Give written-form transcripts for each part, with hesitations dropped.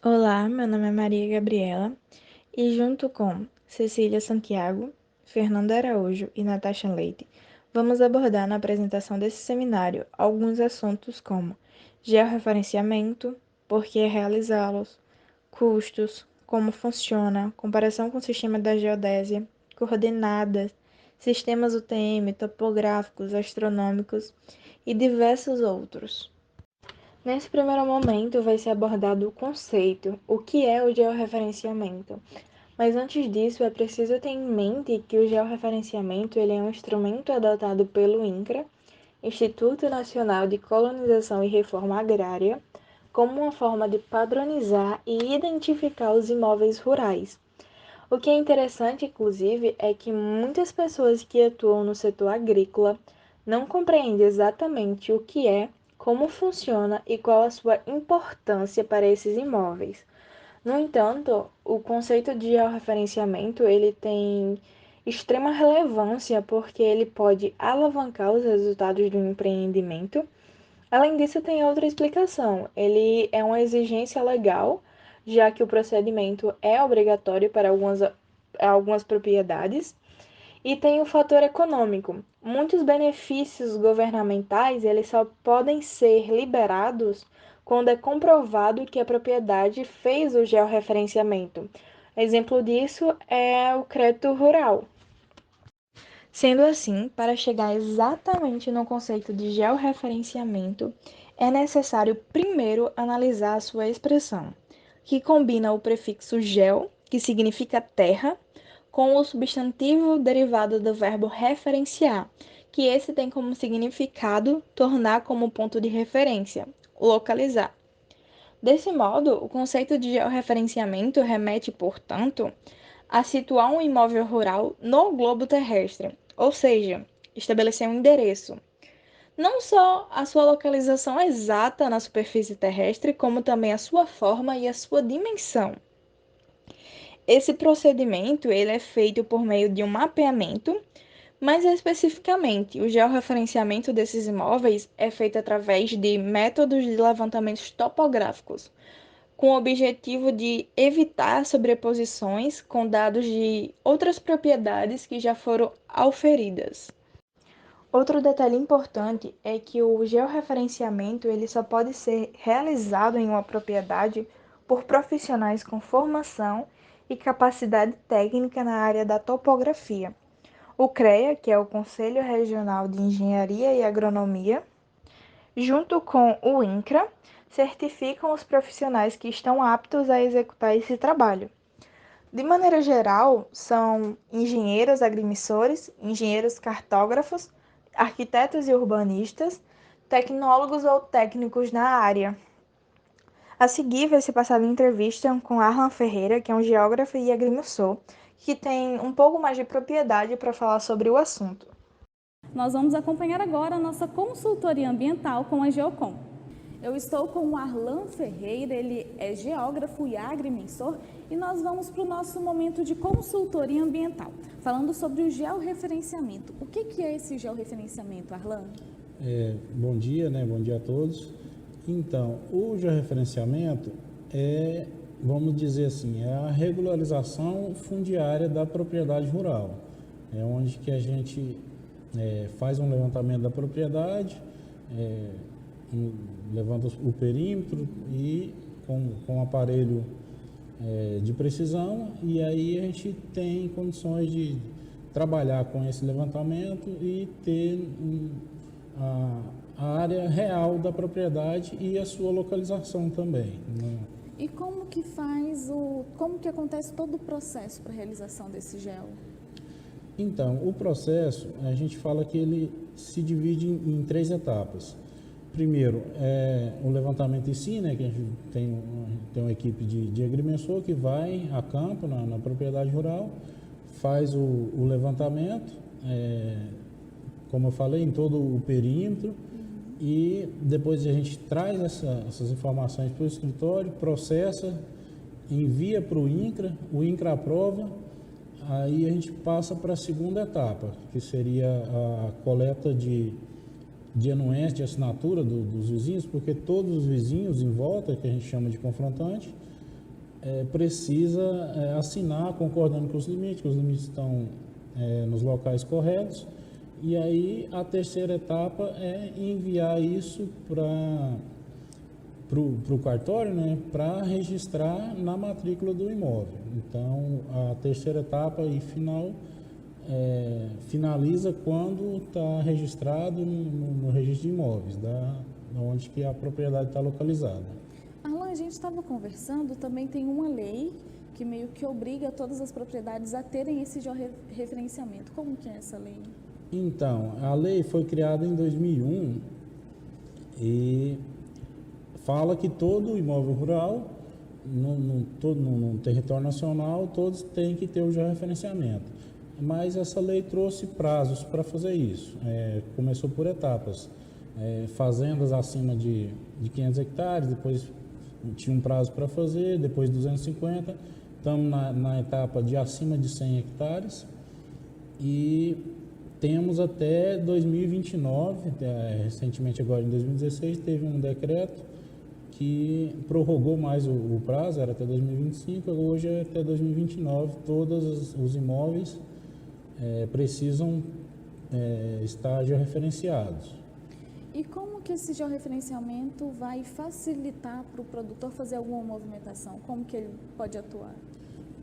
Olá, meu nome é Maria Gabriela e junto com Cecília Santiago, Fernanda Araújo e Natasha Leite, vamos abordar na apresentação desse seminário alguns assuntos como georreferenciamento, por que realizá-los, custos, como funciona, comparação com o sistema da geodésia, coordenadas, sistemas UTM, topográficos, astronômicos e diversos outros. Nesse primeiro momento, vai ser abordado o conceito, o que é o georreferenciamento. Mas antes disso, é preciso ter em mente que o georreferenciamento ele é um instrumento adotado pelo INCRA, Instituto Nacional de Colonização e Reforma Agrária, como uma forma de padronizar e identificar os imóveis rurais. O que é interessante, inclusive, é que muitas pessoas que atuam no setor agrícola não compreendem exatamente o que é, como funciona e qual a sua importância para esses imóveis. No entanto, o conceito de georreferenciamento ele tem extrema relevância porque ele pode alavancar os resultados do empreendimento. Além disso, tem outra explicação. Ele é uma exigência legal, já que o procedimento é obrigatório para algumas propriedades, e tem o fator econômico. Muitos benefícios governamentais, eles só podem ser liberados quando é comprovado que a propriedade fez o georreferenciamento. Exemplo disso é o crédito rural. Sendo assim, para chegar exatamente no conceito de georreferenciamento, é necessário primeiro analisar a sua expressão, que combina o prefixo geo, que significa terra, com o substantivo derivado do verbo referenciar, que esse tem como significado tornar como ponto de referência, localizar. Desse modo, o conceito de georreferenciamento remete, portanto, a situar um imóvel rural no globo terrestre, ou seja, estabelecer um endereço. Não só a sua localização exata na superfície terrestre, como também a sua forma e a sua dimensão. Esse procedimento ele é feito por meio de um mapeamento, mais especificamente, o georreferenciamento desses imóveis é feito através de métodos de levantamentos topográficos, com o objetivo de evitar sobreposições com dados de outras propriedades que já foram auferidas. Outro detalhe importante é que o georreferenciamento ele só pode ser realizado em uma propriedade por profissionais com formação e capacidade técnica na área da topografia. O CREA, que é o Conselho Regional de Engenharia e Agronomia, junto com o INCRA, certificam os profissionais que estão aptos a executar esse trabalho. De maneira geral, são engenheiros agrimensores, engenheiros cartógrafos, arquitetos e urbanistas, tecnólogos ou técnicos na área. A seguir, vai ser passada uma entrevista com Arlan Ferreira, que é um geógrafo e agrimensor, que tem um pouco mais de propriedade para falar sobre o assunto. Nós vamos acompanhar agora a nossa consultoria ambiental com a Geocom. Eu estou com o Arlan Ferreira, ele é geógrafo e agrimensor, e nós vamos para o nosso momento de consultoria ambiental, falando sobre o georreferenciamento. O que é esse georreferenciamento, Arlan? Bom dia, né? Bom dia a todos. Então, o georreferenciamento é, vamos dizer assim, é a regularização fundiária da propriedade rural. É onde que a gente faz um levantamento da propriedade, levanta o perímetro e com um aparelho de precisão, e aí a gente tem condições de trabalhar com esse levantamento e ter a área real da propriedade e a sua localização também, né? E como que acontece todo o processo para a realização desse geo? Então, o processo, a gente fala que ele se divide em três etapas. Primeiro, é o levantamento em si, né, que a gente tem uma equipe de agrimensor que vai a campo, na propriedade rural, faz o levantamento, como eu falei, em todo o perímetro, e depois a gente traz essas informações para o escritório, processa, envia para o INCRA aprova. Aí a gente passa para a segunda etapa, que seria a coleta de anuência, de assinatura dos vizinhos, porque todos os vizinhos em volta, que a gente chama de confrontante, precisa assinar concordando com os limites, que os limites estão nos locais corretos. E aí a terceira etapa é enviar isso para o cartório, né, para registrar na matrícula do imóvel. Então, a terceira etapa e final finaliza quando está registrado no registro de imóveis, onde que a propriedade está localizada. Arlan, a gente estava conversando, também tem uma lei que meio que obriga todas as propriedades a terem esse georreferenciamento. Como que é essa lei? Então, a lei foi criada em 2001 e fala que todo imóvel rural, no território nacional, todos têm que ter o georreferenciamento. Mas essa lei trouxe prazos para fazer isso. Começou por etapas. Fazendas acima de 500 hectares, depois tinha um prazo para fazer, depois 250. Estamos na etapa de acima de 100 hectares e temos até 2029, recentemente agora em 2016, teve um decreto que prorrogou mais o prazo, era até 2025, hoje é até 2029, todos os imóveis precisam estar georreferenciados. E como que esse georreferenciamento vai facilitar para o produtor fazer alguma movimentação? Como que ele pode atuar?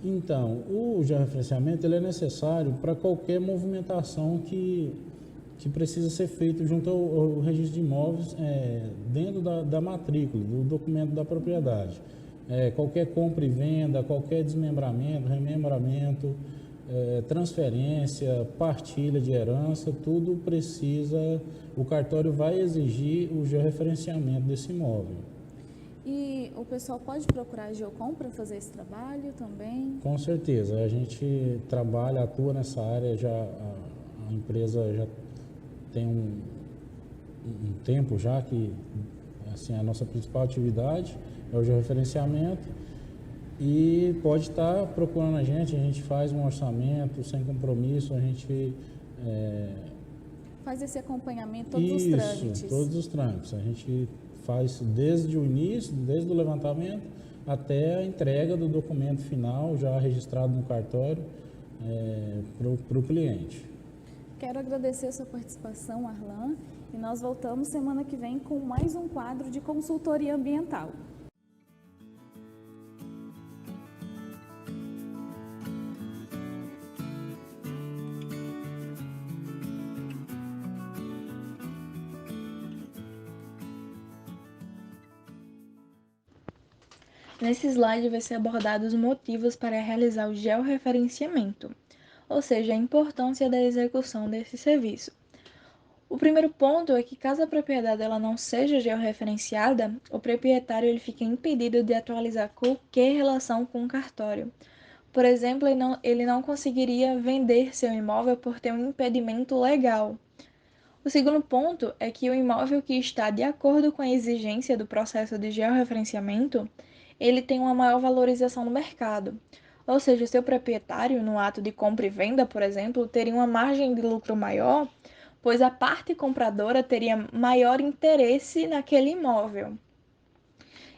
Então, o georreferenciamento ele é necessário para qualquer movimentação que precisa ser feito junto ao registro de imóveis dentro da matrícula, do documento da propriedade. Qualquer compra e venda, qualquer desmembramento, remembramento, transferência, partilha de herança, tudo precisa, o cartório vai exigir o georreferenciamento desse imóvel. E o pessoal pode procurar a Geocom para fazer esse trabalho também? Com certeza, a gente trabalha, atua nessa área, a empresa já tem um tempo já que assim, a nossa principal atividade é o georreferenciamento e pode estar procurando a gente faz um orçamento sem compromisso, a gente faz esse acompanhamento, todos os trâmites. Todos os trâmites, a gente faz desde o início, desde o levantamento até a entrega do documento final já registrado no cartório para o cliente. Quero agradecer a sua participação, Arlan, e nós voltamos semana que vem com mais um quadro de consultoria ambiental. Nesse slide vai ser abordado os motivos para realizar o georreferenciamento, ou seja, a importância da execução desse serviço. O primeiro ponto é que caso a propriedade ela não seja georreferenciada, o proprietário ele fica impedido de atualizar qualquer relação com o cartório. Por exemplo, ele não conseguiria vender seu imóvel por ter um impedimento legal. O segundo ponto é que o imóvel que está de acordo com a exigência do processo de georreferenciamento, ele tem uma maior valorização no mercado. Ou seja, o seu proprietário, no ato de compra e venda, por exemplo, teria uma margem de lucro maior, pois a parte compradora teria maior interesse naquele imóvel.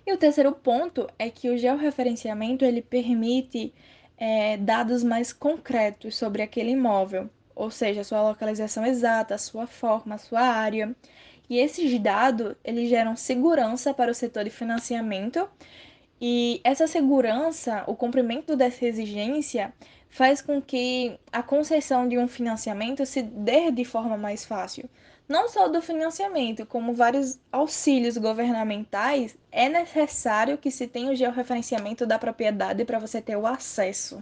E o terceiro ponto é que o georreferenciamento ele permite dados mais concretos sobre aquele imóvel, ou seja, a sua localização exata, a sua forma, a sua área. E esses dados eles geram segurança para o setor de financiamento e essa segurança, o cumprimento dessa exigência, faz com que a concessão de um financiamento se dê de forma mais fácil. Não só do financiamento, como vários auxílios governamentais, é necessário que se tenha o georreferenciamento da propriedade para você ter o acesso.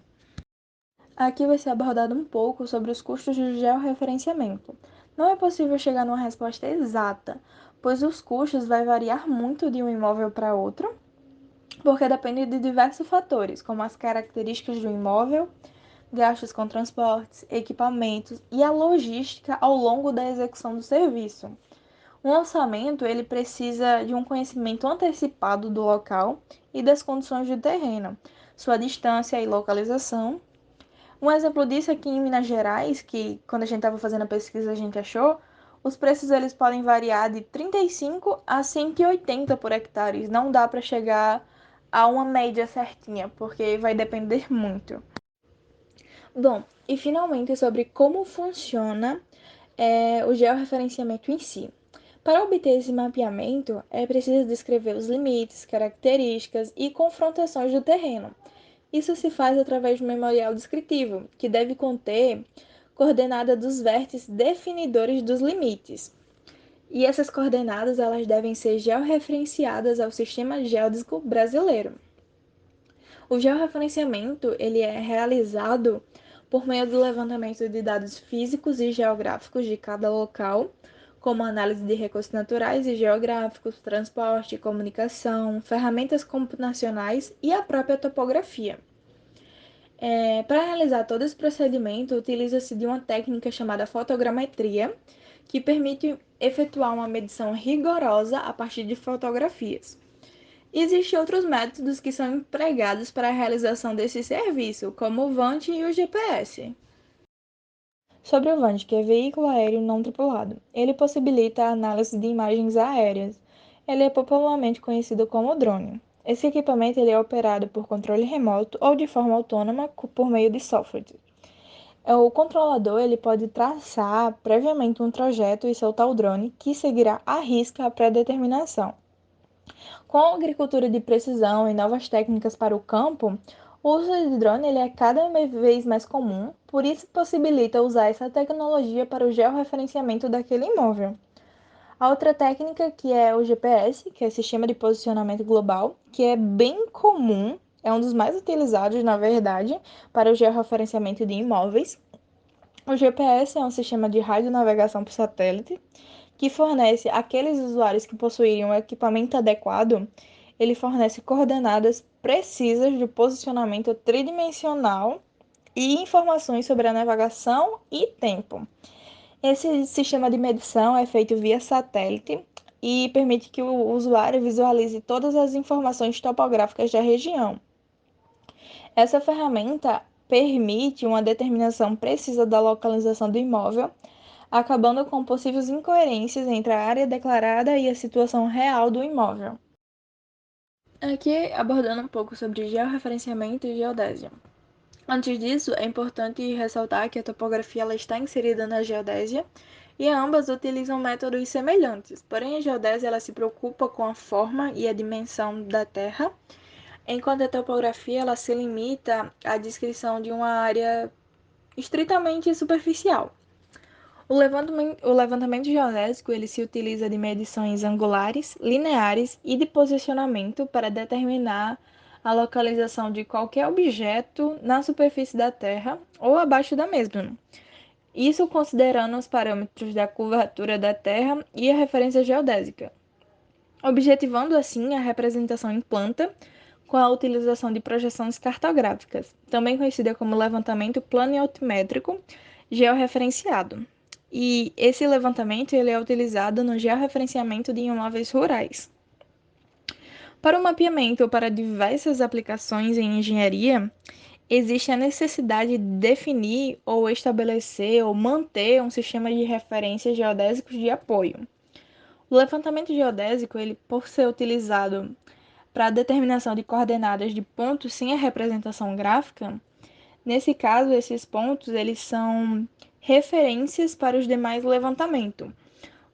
Aqui vai ser abordado um pouco sobre os custos do georreferenciamento. Não é possível chegar numa resposta exata, pois os custos vai variar muito de um imóvel para outro, porque depende de diversos fatores, como as características do imóvel, gastos com transportes, equipamentos e a logística ao longo da execução do serviço. Um orçamento ele precisa de um conhecimento antecipado do local e das condições do terreno, sua distância e localização. Um exemplo disso aqui em Minas Gerais, que quando a gente estava fazendo a pesquisa a gente achou, os preços eles podem variar de 35 a 180 por hectare. Não dá para chegar a uma média certinha, porque vai depender muito. Bom, e finalmente sobre como funciona o georreferenciamento em si. Para obter esse mapeamento, é preciso descrever os limites, características e confrontações do terreno. Isso se faz através do memorial descritivo, que deve conter coordenada dos vértices definidores dos limites. E essas coordenadas elas devem ser georreferenciadas ao Sistema Geodésico Brasileiro. O georreferenciamento ele é realizado por meio do levantamento de dados físicos e geográficos de cada local, como análise de recursos naturais e geográficos, transporte, comunicação, ferramentas computacionais e a própria topografia. Para realizar todo esse procedimento, utiliza-se de uma técnica chamada fotogrametria, que permite efetuar uma medição rigorosa a partir de fotografias. Existem outros métodos que são empregados para a realização desse serviço, como o VANT e o GPS. Sobre o VANT, que é veículo aéreo não tripulado, ele possibilita a análise de imagens aéreas. Ele é popularmente conhecido como drone. Esse equipamento ele é operado por controle remoto ou de forma autônoma por meio de software. O controlador ele pode traçar previamente um trajeto e soltar o drone, que seguirá à risca a pré-determinação. Com a agricultura de precisão e novas técnicas para o campo, o uso de drone ele é cada vez mais comum, por isso possibilita usar essa tecnologia para o georreferenciamento daquele imóvel. A outra técnica que é o GPS, que é o Sistema de Posicionamento Global, que é bem comum, é um dos mais utilizados, na verdade, para o georreferenciamento de imóveis. O GPS é um sistema de radionavegação por satélite que fornece àqueles usuários que possuírem um equipamento adequado, ele fornece coordenadas precisas de posicionamento tridimensional e informações sobre a navegação e tempo. Esse sistema de medição é feito via satélite e permite que o usuário visualize todas as informações topográficas da região. Essa ferramenta permite uma determinação precisa da localização do imóvel, acabando com possíveis incoerências entre a área declarada e a situação real do imóvel. Aqui abordando um pouco sobre georreferenciamento e geodésia. Antes disso, é importante ressaltar que a topografia ela está inserida na geodésia e ambas utilizam métodos semelhantes. Porém, a geodésia ela se preocupa com a forma e a dimensão da Terra, enquanto a topografia ela se limita à descrição de uma área estritamente superficial. O levantamento geodésico ele se utiliza de medições angulares, lineares e de posicionamento para determinar a localização de qualquer objeto na superfície da Terra ou abaixo da mesma. Isso considerando os parâmetros da curvatura da Terra e a referência geodésica, objetivando assim a representação em planta com a utilização de projeções cartográficas, também conhecida como levantamento planiométrico georreferenciado. E esse levantamento ele é utilizado no georreferenciamento de imóveis rurais. Para o mapeamento ou para diversas aplicações em engenharia, existe a necessidade de definir ou estabelecer ou manter um sistema de referências geodésicos de apoio. O levantamento geodésico, ele, por ser utilizado para a determinação de coordenadas de pontos sem a representação gráfica, nesse caso, esses pontos eles são referências para os demais levantamentos,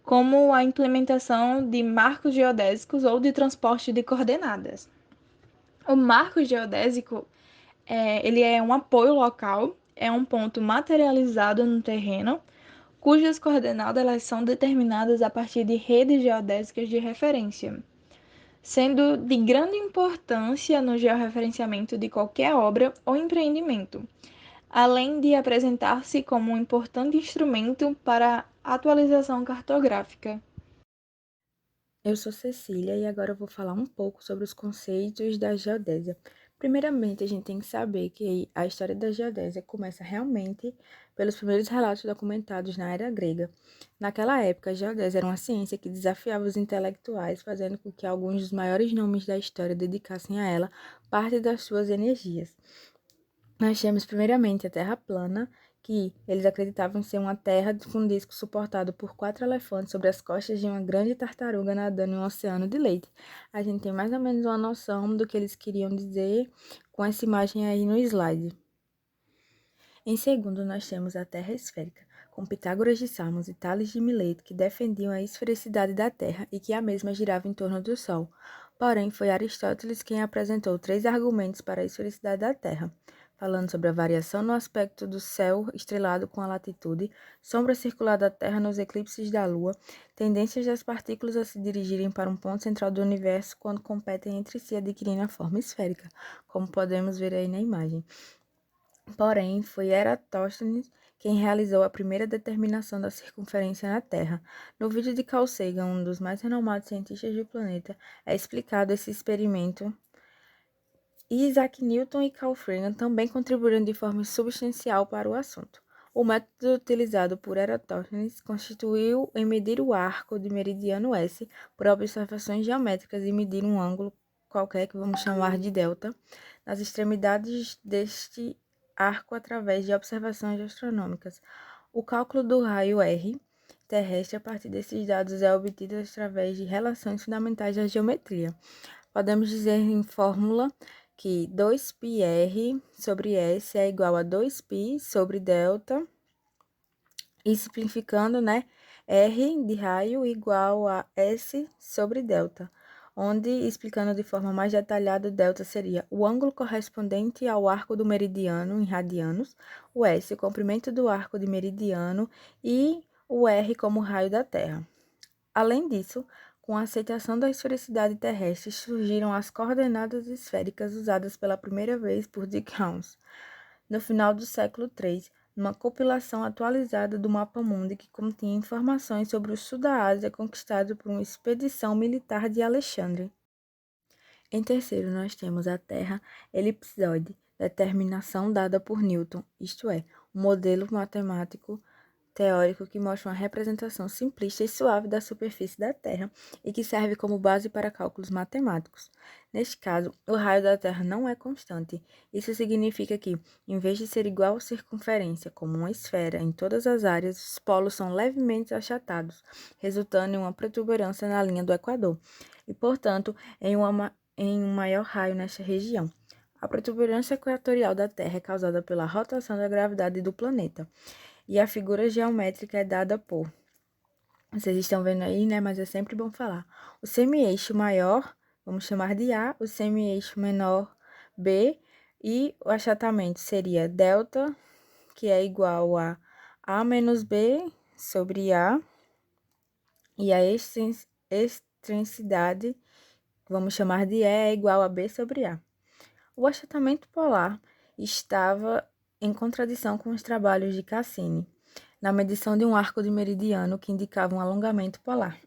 como a implementação de marcos geodésicos ou de transporte de coordenadas. O marco geodésico ele é um apoio local, é um ponto materializado no terreno, cujas coordenadas elas são determinadas a partir de redes geodésicas de referência, sendo de grande importância no georreferenciamento de qualquer obra ou empreendimento, além de apresentar-se como um importante instrumento para a atualização cartográfica. Eu sou Cecília e agora eu vou falar um pouco sobre os conceitos da geodésia. Primeiramente, a gente tem que saber que a história da geodésia começa realmente pelos primeiros relatos documentados na era grega. Naquela época, a geodésia era uma ciência que desafiava os intelectuais, fazendo com que alguns dos maiores nomes da história dedicassem a ela parte das suas energias. Nós temos primeiramente a Terra plana, que eles acreditavam ser uma terra com um disco suportado por 4 elefantes sobre as costas de uma grande tartaruga nadando em um oceano de leite. A gente tem mais ou menos uma noção do que eles queriam dizer com essa imagem aí no slide. Em segundo, nós temos a Terra esférica, com Pitágoras de Samos e Tales de Mileto, que defendiam a esfericidade da Terra e que a mesma girava em torno do Sol. Porém, foi Aristóteles quem apresentou 3 argumentos para a esfericidade da Terra, falando sobre a variação no aspecto do céu estrelado com a latitude, sombra circular da Terra nos eclipses da Lua, tendências das partículas a se dirigirem para um ponto central do universo quando competem entre si adquirindo a forma esférica, como podemos ver aí na imagem. Porém, foi Eratóstenes quem realizou a primeira determinação da circunferência na Terra. No vídeo de Carl Sagan, um dos mais renomados cientistas do planeta, é explicado esse experimento. Isaac Newton e Carl Sagan também contribuíram de forma substancial para o assunto. O método utilizado por Eratóstenes consistiu em medir o arco de meridiano S por observações geométricas e medir um ângulo qualquer, que vamos chamar de delta, nas extremidades deste arco através de observações astronômicas. O cálculo do raio R terrestre a partir desses dados é obtido através de relações fundamentais da geometria. Podemos dizer em fórmula que 2πr sobre S é igual a 2π sobre delta, e simplificando, R de raio igual a S sobre delta, onde, explicando de forma mais detalhada, o delta seria o ângulo correspondente ao arco do meridiano em radianos, o S, o comprimento do arco de meridiano, e o R como raio da Terra. Além disso, com a aceitação da esfericidade terrestre, surgiram as coordenadas esféricas usadas pela primeira vez por Dick Helms, no final do século III, numa compilação atualizada do mapa mundi que continha informações sobre o sul da Ásia conquistado por uma expedição militar de Alexandre. Em terceiro, nós temos a Terra elipsoide, determinação dada por Newton, isto é, um modelo matemático teórico que mostra uma representação simplista e suave da superfície da Terra e que serve como base para cálculos matemáticos. Neste caso, o raio da Terra não é constante. Isso significa que, em vez de ser igual à circunferência, como uma esfera em todas as áreas, os polos são levemente achatados, resultando em uma protuberância na linha do Equador e, portanto, em um maior raio nesta região. A protuberância equatorial da Terra é causada pela rotação da gravidade do planeta. E a figura geométrica é dada por... Vocês estão vendo aí, mas é sempre bom falar. O semi-eixo maior, vamos chamar de A, o semi-eixo menor, B, e o achatamento seria delta, que é igual a A menos B sobre A, e a excentricidade, vamos chamar de E, é igual a B sobre A. O achatamento polar estava em contradição com os trabalhos de Cassini, na medição de um arco de meridiano que indicava um alongamento polar.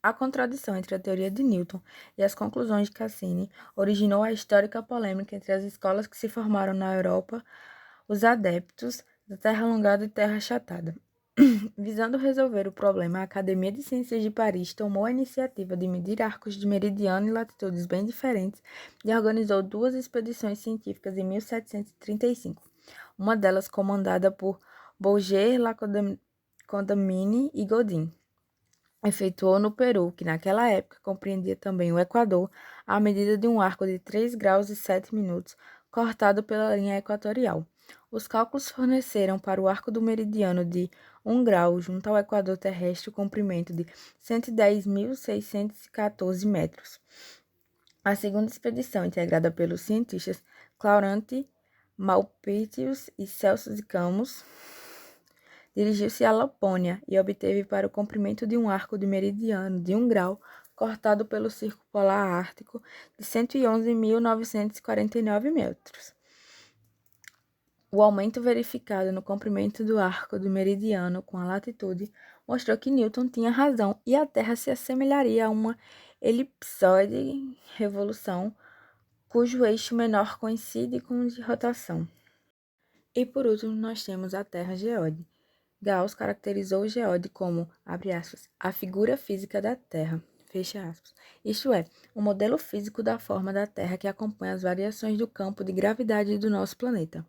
A contradição entre a teoria de Newton e as conclusões de Cassini originou a histórica polêmica entre as escolas que se formaram na Europa, os adeptos da terra alongada e terra achatada. Visando resolver o problema, a Academia de Ciências de Paris tomou a iniciativa de medir arcos de meridiano em latitudes bem diferentes e organizou 2 expedições científicas em 1735. Uma delas comandada por Bouguer, Condamine e Godin. Efetuou no Peru, que naquela época compreendia também o Equador, a medida de um arco de 3 graus e 7 minutos, cortado pela linha equatorial. Os cálculos forneceram para o arco do meridiano de 1 grau junto ao Equador terrestre o comprimento de 110.614 metros. A segunda expedição, integrada pelos cientistas Claurante, Malpighius e Celso de Camus, dirigiu-se à Lapônia e obteve para o comprimento de um arco de meridiano de 1 grau, cortado pelo Círculo Polar Ártico, de 111.949 metros. O aumento verificado no comprimento do arco do meridiano com a latitude mostrou que Newton tinha razão e a Terra se assemelharia a uma elipsoide revolução, cujo eixo menor coincide com o de rotação. E por último, nós temos a Terra geóide. Gauss caracterizou o geóide como, abre aspas, a figura física da Terra, fecha aspas. Isto é, o modelo físico da forma da Terra que acompanha as variações do campo de gravidade do nosso planeta.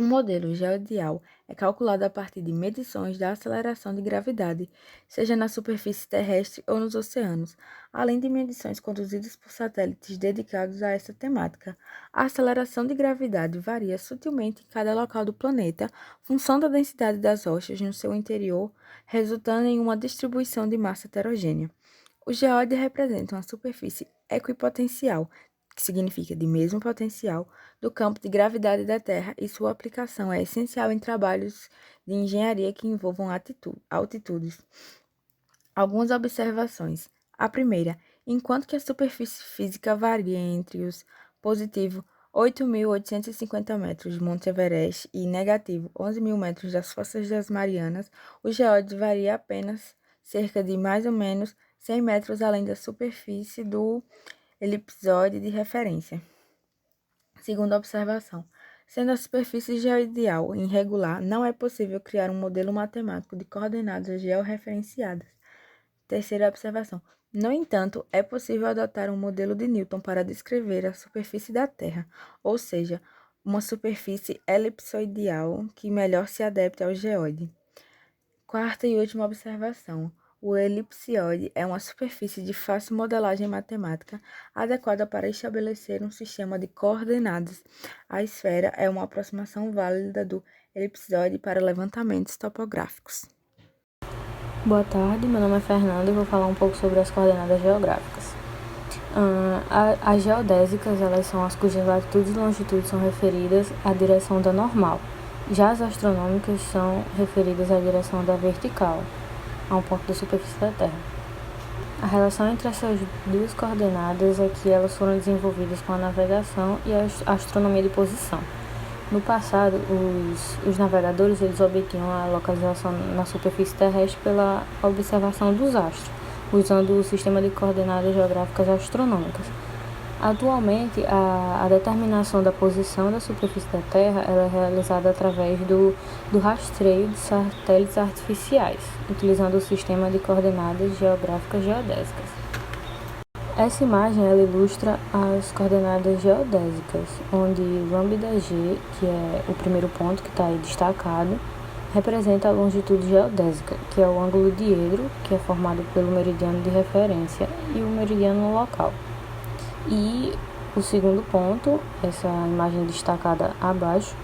O modelo geodial é calculado a partir de medições da aceleração de gravidade, seja na superfície terrestre ou nos oceanos, além de medições conduzidas por satélites dedicados a essa temática. A aceleração de gravidade varia sutilmente em cada local do planeta, função da densidade das rochas no seu interior, resultando em uma distribuição de massa heterogênea. O geóide representa uma superfície equipotencial, que significa de mesmo potencial, do campo de gravidade da Terra, e sua aplicação é essencial em trabalhos de engenharia que envolvam altitudes. Algumas observações. A primeira, enquanto que a superfície física varia entre os positivo 8.850 metros de Monte Everest e negativo 11.000 metros das Fossas das Marianas, o geóide varia apenas cerca de mais ou menos 100 metros além da superfície do elipsoide de referência. Segunda observação. Sendo a superfície geoidial irregular, não é possível criar um modelo matemático de coordenadas georreferenciadas. Terceira observação. No entanto, é possível adotar um modelo de Newton para descrever a superfície da Terra, ou seja, uma superfície elipsoidial que melhor se adapte ao geóide. Quarta e última observação. O elipsoide é uma superfície de fácil modelagem matemática, adequada para estabelecer um sistema de coordenadas. A esfera é uma aproximação válida do elipsoide para levantamentos topográficos. Boa tarde, meu nome é Fernanda e vou falar um pouco sobre as coordenadas geográficas. As geodésicas, elas são as cujas latitudes e longitudes são referidas à direção da normal. Já as astronômicas são referidas à direção da vertical, a um ponto da superfície da Terra. A relação entre essas duas coordenadas é que elas foram desenvolvidas com a navegação e a astronomia de posição. No passado, os navegadores eles obtinham a localização na superfície terrestre pela observação dos astros, usando o sistema de coordenadas geográficas astronômicas. Atualmente, a determinação da posição da superfície da Terra ela é realizada através do rastreio de satélites artificiais, utilizando o sistema de coordenadas geográficas geodésicas. Essa imagem ela ilustra as coordenadas geodésicas, onde λg, que é o primeiro ponto que está aí destacado, representa a longitude geodésica, que é o ângulo diedro, que é formado pelo meridiano de referência e o meridiano local. E o segundo ponto, essa imagem destacada abaixo,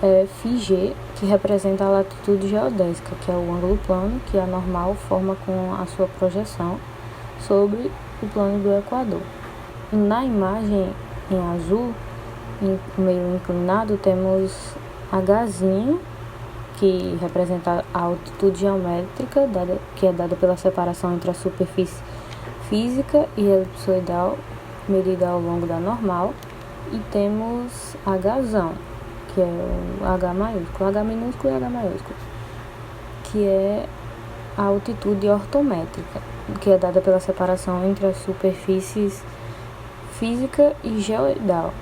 é φg, que representa a latitude geodésica, que é o ângulo plano que a normal forma com a sua projeção sobre o plano do Equador. Na imagem em azul, meio inclinado, temos Hzinho, que representa a altitude geométrica, que é dada pela separação entre a superfície física e elipsoidal, medida ao longo da normal, e temos Hzão, que é o H maiúsculo, H minúsculo e H maiúsculo, que é a altitude ortométrica, que é dada pela separação entre as superfícies física e geoidal,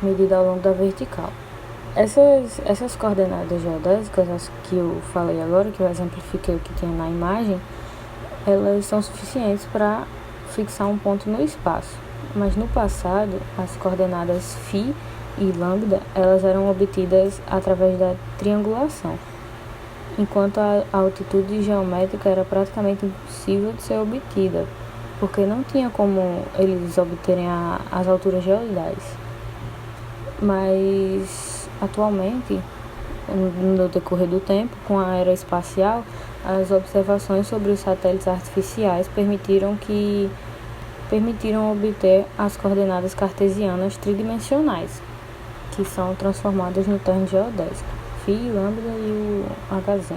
medida ao longo da vertical. Essas coordenadas geodésicas, as que eu falei agora, que eu exemplifiquei o que tem na imagem, elas são suficientes para fixar um ponto no espaço. Mas no passado, as coordenadas φ e λ, elas eram obtidas através da triangulação, enquanto a altitude geométrica era praticamente impossível de ser obtida, porque não tinha como eles obterem as alturas geoidais. Mas, atualmente, no decorrer do tempo, com a era espacial, as observações sobre os satélites artificiais permitiram obter as coordenadas cartesianas tridimensionais, que são transformadas no termo geodésico, φ, λ e o Hz.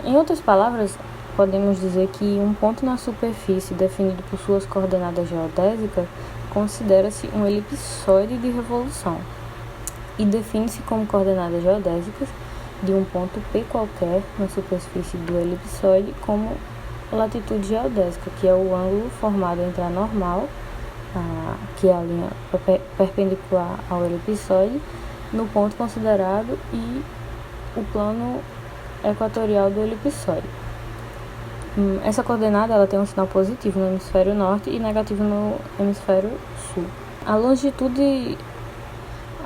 Em outras palavras, podemos dizer que um ponto na superfície definido por suas coordenadas geodésicas considera-se um elipsoide de revolução e define-se como coordenadas geodésicas de um ponto P qualquer na superfície do elipsoide como latitude geodésica, que é o ângulo formado entre a normal, que é a linha perpendicular ao elipsoide, no ponto considerado, e o plano equatorial do elipsoide. Essa coordenada ela tem um sinal positivo no hemisfério norte e negativo no hemisfério sul. A longitude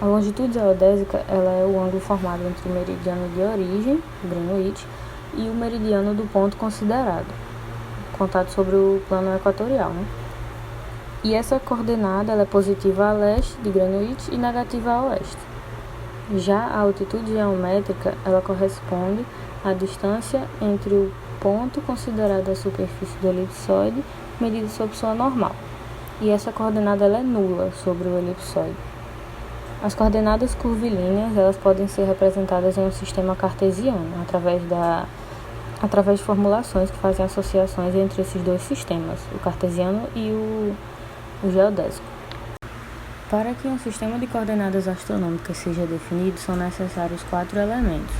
A longitude geodésica ela é o ângulo formado entre o meridiano de origem, o Greenwich, e o meridiano do ponto considerado, contado sobre o plano equatorial, né? E essa coordenada ela é positiva a leste de Greenwich e negativa a oeste. Já a altitude geométrica ela corresponde à distância entre o ponto considerado a superfície do elipsoide medida sob sua normal. E essa coordenada ela é nula sobre o elipsoide. As coordenadas curvilíneas elas podem ser representadas em um sistema cartesiano através de formulações que fazem associações entre esses dois sistemas, o cartesiano e o geodésico. Para que um sistema de coordenadas astronômicas seja definido, são necessários 4 elementos,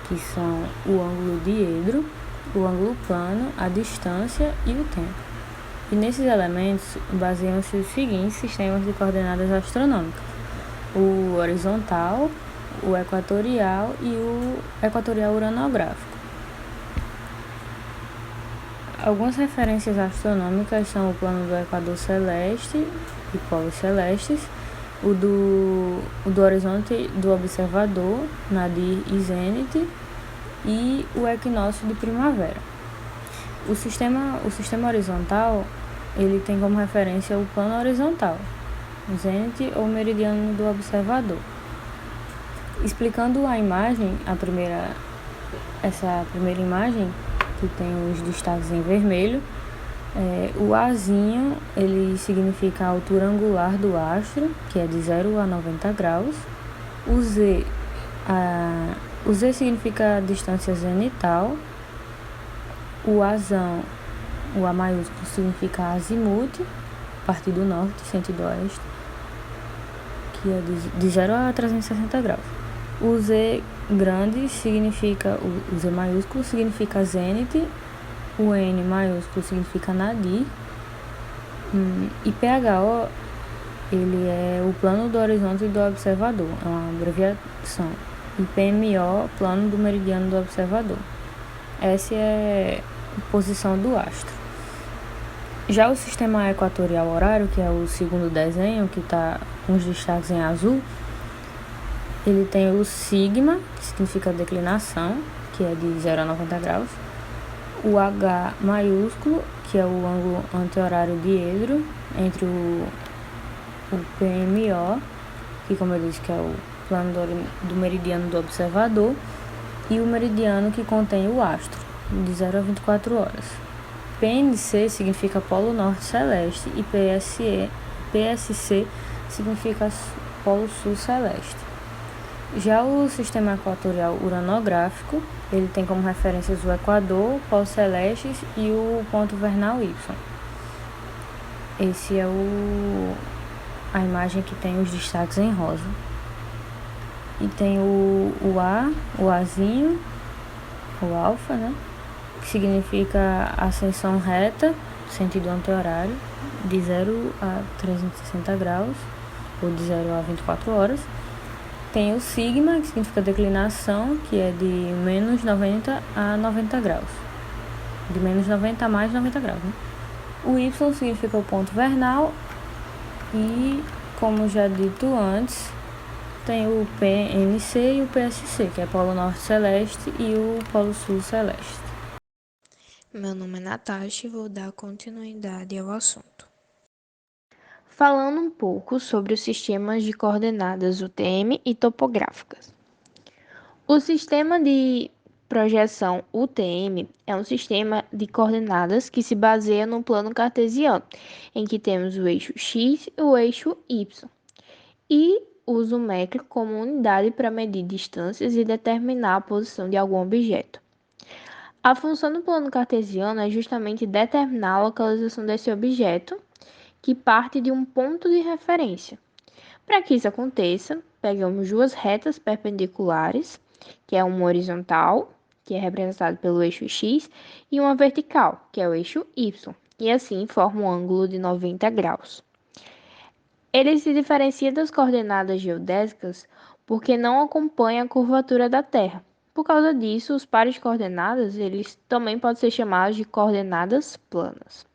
que são o ângulo diedro, o ângulo plano, a distância e o tempo. E nesses elementos baseiam-se os seguintes sistemas de coordenadas astronômicas: o horizontal, o equatorial e o equatorial uranográfico. Algumas referências astronômicas são o plano do Equador Celeste e polos celestes, o do horizonte do observador, nadir e zênite, e o equinócio de primavera. O sistema horizontal ele tem como referência o plano horizontal, o zênite ou meridiano do observador. Explicando a imagem, essa primeira imagem, que tem os destaques em vermelho, o Azinho ele significa a altura angular do astro, que é de 0 a 90 graus. O Z significa a distância zenital. O Azão, o A maiúsculo, significa azimuth, partir do norte, sentido oeste, que é de 0 a 360 graus. O Z grande significa, o Z maiúsculo significa zênite, o N maiúsculo significa nadir, e PHO ele é o plano do horizonte do observador, é uma abreviação, e PMO, plano do meridiano do observador. Essa é a posição do astro. Já o sistema equatorial horário, que é o segundo desenho, que está com os destaques em azul, ele tem o sigma, que significa declinação, que é de 0 a 90 graus, o H maiúsculo, que é o ângulo anti-horário diedro, entre o PMO, que como eu disse que é o plano do meridiano do observador, e o meridiano que contém o astro, de 0 a 24 horas. PNC significa Polo Norte Celeste e PSC significa Polo Sul Celeste. Já o sistema equatorial uranográfico, ele tem como referências o Equador, Polos Celestes e o ponto vernal Y. Esse é a imagem que tem os destaques em rosa. E tem o Azinho, o alfa, né? Que significa ascensão reta, sentido anti-horário, de 0 a 360 graus, ou de 0 a 24 horas. Tem o sigma, que significa declinação, que é de menos 90 a 90 graus. De menos 90 a mais 90 graus, né? O Y significa o ponto vernal e, como já dito antes, tem o PNC e o PSC, que é Polo Norte Celeste e o Polo Sul Celeste. Meu nome é Natasha e vou dar continuidade ao assunto. Falando um pouco sobre os sistemas de coordenadas UTM e topográficas. O sistema de projeção UTM é um sistema de coordenadas que se baseia no plano cartesiano, em que temos o eixo x e o eixo y, e usa o metro como unidade para medir distâncias e determinar a posição de algum objeto. A função do plano cartesiano é justamente determinar a localização desse objeto, que parte de um ponto de referência. Para que isso aconteça, pegamos duas retas perpendiculares, que é uma horizontal, que é representado pelo eixo x, e uma vertical, que é o eixo y, e assim forma um ângulo de 90 graus. Ele se diferencia das coordenadas geodésicas porque não acompanha a curvatura da Terra. Por causa disso, os pares de coordenadas eles também podem ser chamados de coordenadas planas.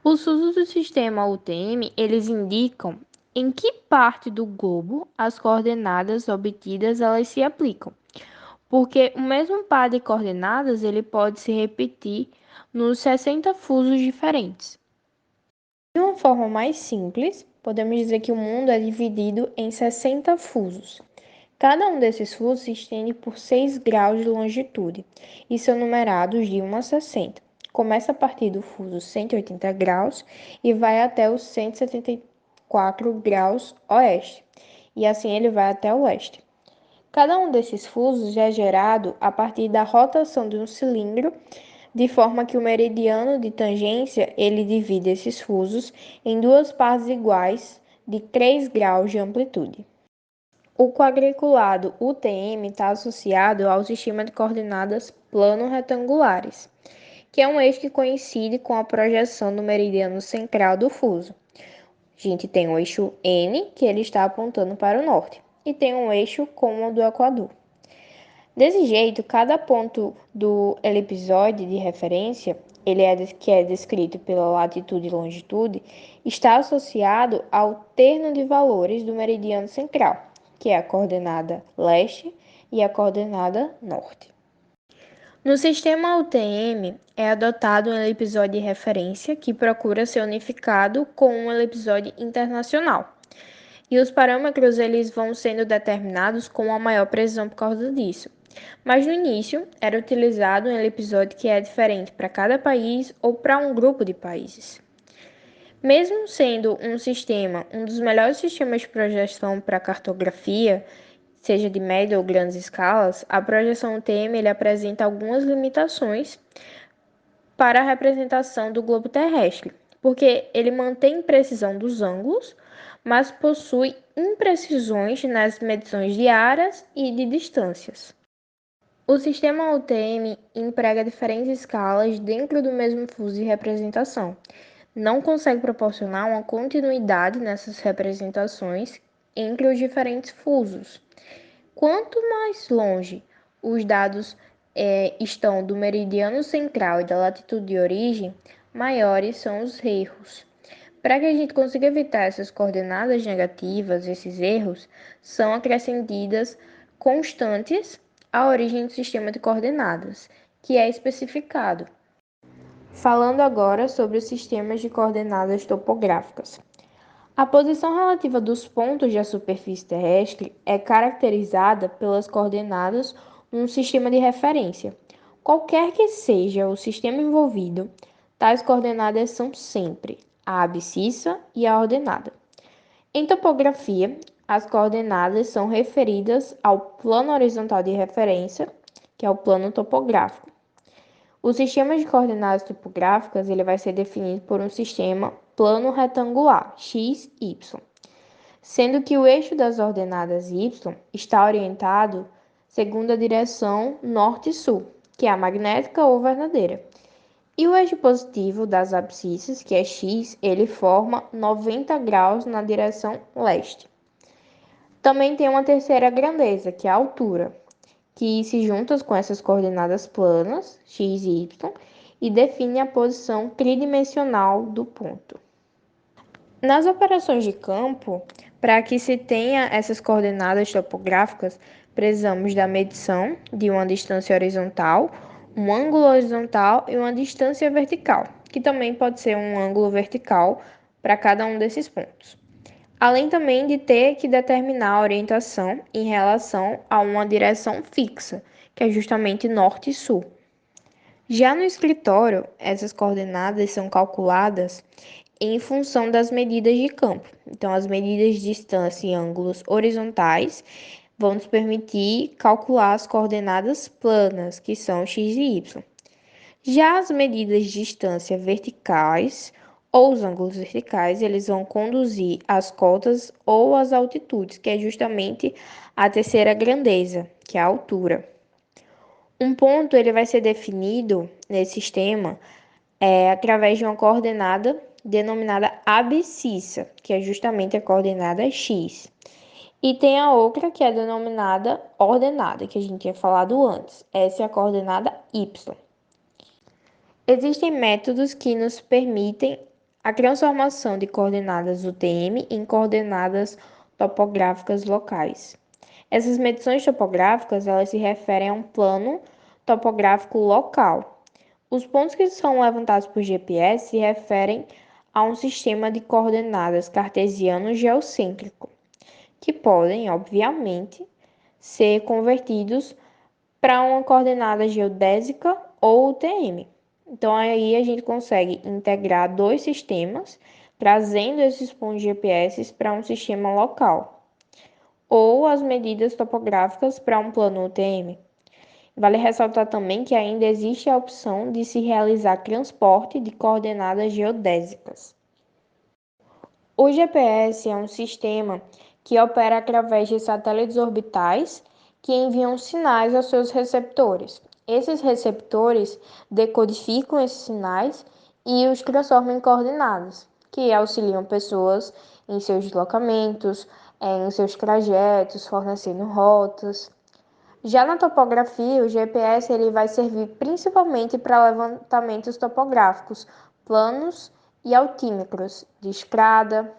Os usos do sistema UTM, eles indicam Em que parte do globo as coordenadas obtidas elas se aplicam? Porque o mesmo par de coordenadas ele pode se repetir nos 60 fusos diferentes. De uma forma mais simples, podemos dizer que o mundo é dividido em 60 fusos. Cada um desses fusos se estende por 6 graus de longitude e são numerados de 1 a 60. Começa a partir do fuso 180 graus e vai até os 174 graus oeste, e assim ele vai até o oeste. Cada um desses fusos é gerado a partir da rotação de um cilindro, de forma que o meridiano de tangência ele divide esses fusos em duas partes iguais de 3 graus de amplitude. O quadriculado UTM está associado ao sistema de coordenadas plano-retangulares, que é um eixo que coincide com a projeção do meridiano central do fuso. A gente tem o eixo N, que ele está apontando para o norte, e tem um eixo como o do Equador. Desse jeito, cada ponto do elipsoide de referência, que é descrito pela latitude e longitude, está associado ao terno de valores do meridiano central, que é a coordenada leste e a coordenada norte. No sistema UTM, é adotado um elipsoide de referência que procura ser unificado com um elipsoide internacional. E os parâmetros eles vão sendo determinados com a maior precisão por causa disso. Mas no início era utilizado um elipsoide que é diferente para cada país ou para um grupo de países. Mesmo sendo um dos melhores sistemas de projeção para cartografia, seja de média ou grandes escalas, a projeção UTM ele apresenta algumas limitações para a representação do globo terrestre, porque ele mantém precisão dos ângulos, mas possui imprecisões nas medições de áreas e de distâncias. O sistema UTM emprega diferentes escalas dentro do mesmo fuso de representação. Não consegue proporcionar uma continuidade nessas representações entre os diferentes fusos. Quanto mais longe os dados estão do meridiano central e da latitude de origem, maiores são os erros. Para que a gente consiga evitar essas coordenadas negativas, esses erros, são acrescidas constantes à origem do sistema de coordenadas, que é especificado. Falando agora sobre os sistemas de coordenadas topográficas. A posição relativa dos pontos da superfície terrestre é caracterizada pelas coordenadas num sistema de referência. Qualquer que seja o sistema envolvido, tais coordenadas são sempre a abscissa e a ordenada. Em topografia, as coordenadas são referidas ao plano horizontal de referência, que é o plano topográfico. O sistema de coordenadas topográficas ele vai ser definido por um sistema plano retangular, x, y, sendo que o eixo das ordenadas y está orientado segundo a direção norte-sul, que é a magnética ou verdadeira. E o eixo positivo das abscissas, que é x, ele forma 90 graus na direção leste. Também tem uma terceira grandeza, que é a altura, que se junta com essas coordenadas planas, x e y, e define a posição tridimensional do ponto. Nas operações de campo, para que se tenha essas coordenadas topográficas, precisamos da medição de uma distância horizontal, um ângulo horizontal e uma distância vertical, que também pode ser um ângulo vertical para cada um desses pontos. Além também de ter que determinar a orientação em relação a uma direção fixa, que é justamente norte e sul. Já no escritório, essas coordenadas são calculadas em função das medidas de campo. Então, as medidas de distância e ângulos horizontais vão nos permitir calcular as coordenadas planas, que são x e y. Já as medidas de distância verticais ou os ângulos verticais, eles vão conduzir as cotas ou as altitudes, que é justamente a terceira grandeza, que é a altura. Um ponto ele vai ser definido nesse sistema através de uma coordenada denominada abscissa, que é justamente a coordenada x. E tem a outra que é denominada ordenada, que a gente tinha falado antes. Essa é a coordenada y. Existem métodos que nos permitem a transformação de coordenadas UTM em coordenadas topográficas locais. Essas medições topográficas, elas se referem a um plano topográfico local. Os pontos que são levantados por GPS se referem a um sistema de coordenadas cartesiano geocêntrico, que podem, obviamente, ser convertidos para uma coordenada geodésica ou UTM. Então, aí a gente consegue integrar dois sistemas, trazendo esses pontos GPS para um sistema local, ou as medidas topográficas para um plano UTM. Vale ressaltar também que ainda existe a opção de se realizar transporte de coordenadas geodésicas. O GPS é um sistema que opera através de satélites orbitais que enviam sinais aos seus receptores. Esses receptores decodificam esses sinais e os transformam em coordenadas, que auxiliam pessoas em seus deslocamentos, em seus trajetos, fornecendo rotas. Já na topografia, o GPS ele vai servir principalmente para levantamentos topográficos, planos e altímetros de estrada,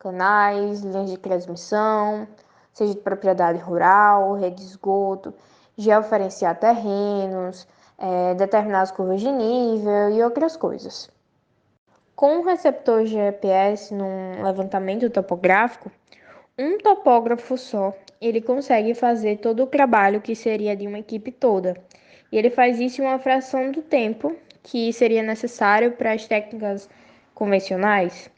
canais, linhas de transmissão, seja de propriedade rural, rede de esgoto, geoferenciar terrenos, determinar as curvas de nível e outras coisas. Com o receptor GPS num levantamento topográfico, um topógrafo só, ele consegue fazer todo o trabalho que seria de uma equipe toda. E ele faz isso em uma fração do tempo que seria necessário para as técnicas convencionais.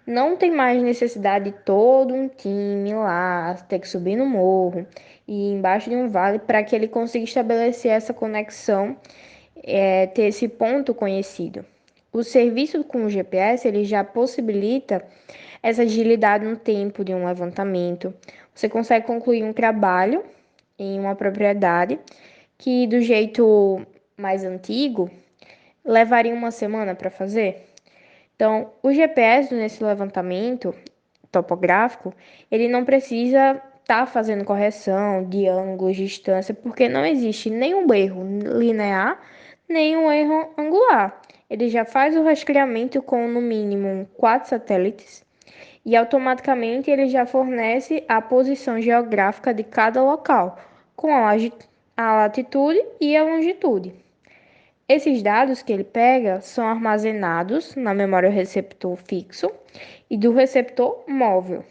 Não tem mais necessidade de todo um time lá, ter que subir no morro e embaixo de um vale para que ele consiga estabelecer essa conexão, ter esse ponto conhecido. O serviço com o GPS ele já possibilita essa agilidade no tempo de um levantamento. Você consegue concluir um trabalho em uma propriedade que, do jeito mais antigo, levaria uma semana para fazer. Então, o GPS nesse levantamento topográfico, ele não precisa estar fazendo correção de ângulos, de distância, porque não existe nenhum erro linear, nenhum erro angular. Ele já faz o rastreamento com no mínimo 4 satélites e automaticamente ele já fornece a posição geográfica de cada local, com a latitude e a longitude. Esses dados que ele pega são armazenados na memória receptor fixo e do receptor móvel,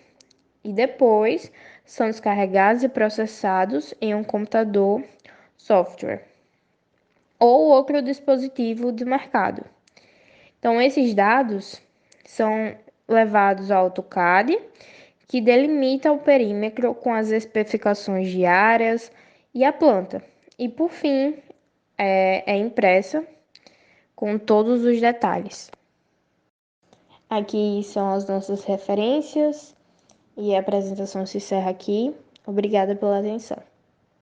e depois são descarregados e processados em um computador software ou outro dispositivo de mercado. Então, esses dados são levados ao AutoCAD, que delimita o perímetro com as especificações de áreas e a planta. E, por fim, é impressa com todos os detalhes. Aqui são as nossas referências e a apresentação se encerra aqui. Obrigada pela atenção.